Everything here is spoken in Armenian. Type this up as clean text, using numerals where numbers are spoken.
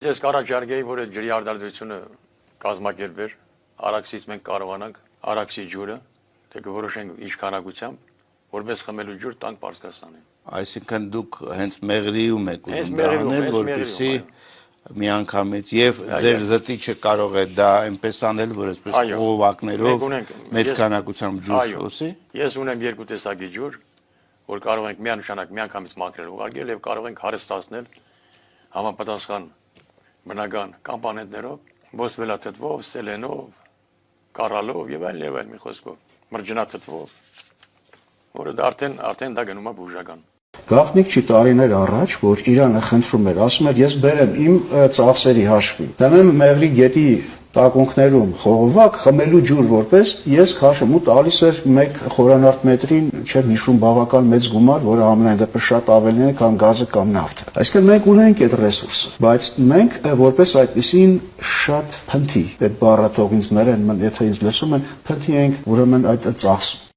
Ես կարաչարգեի, որ այդ ջրի արտադրությունը կազմակերպվեր, Արաքսից մենք կարողանանք Արաքսի ջուրը, թե կորոշենք ինչ քանակությամբ, որպես խմելու ջուր տանք Պարսկաստանին։ Այսինքն դուք հենց մեղրիում եք ուզում դա անել, որպեսզի միանգամից եւ ձեր զտիչը կարող է դա այնպես անել, որ այսպես խողովակներով մեծ քանակությամբ ջուր շոսի։ Ես ունեմ երկու տեսակի ջուր, որ կարող ենք միանշանակ միանգամից մաքրել ուղարկել եւ կարող ենք հարստացնել համապատասխան բնական կոմպոնենտներով, ոսվելաթթվով, սելենով, կարալով եւ այլն մի խոսքով, մրջնաթթվով, որը արդեն դա գնում է բուժական։ Գաղտնիք չի տարիներ առաջ, որ Իրանը խնդրում էր, ասում էր, ես բերեմ իմ ծախսերի հաշվին, դնեմ Մեղրի գետի տակունքներում խողովակ, խմելու ջուր որպես, ես քաշում ու տալիս էր 1 խորանարդ մետրին, չեմ հիշում բավական մեծ գումար, որը ամենայն դեպս շատ ավելին է, քան գազը կամ նավթը։ Այսինքն մենք ունենք այդ ռեսուրսը, բայց մենք որպես այդպեսին շատ փնթի, այդ բառատող ինձ ներեն, եթե ինձ լսում են, փնթի ենք ուրեմն այդ ծախսում։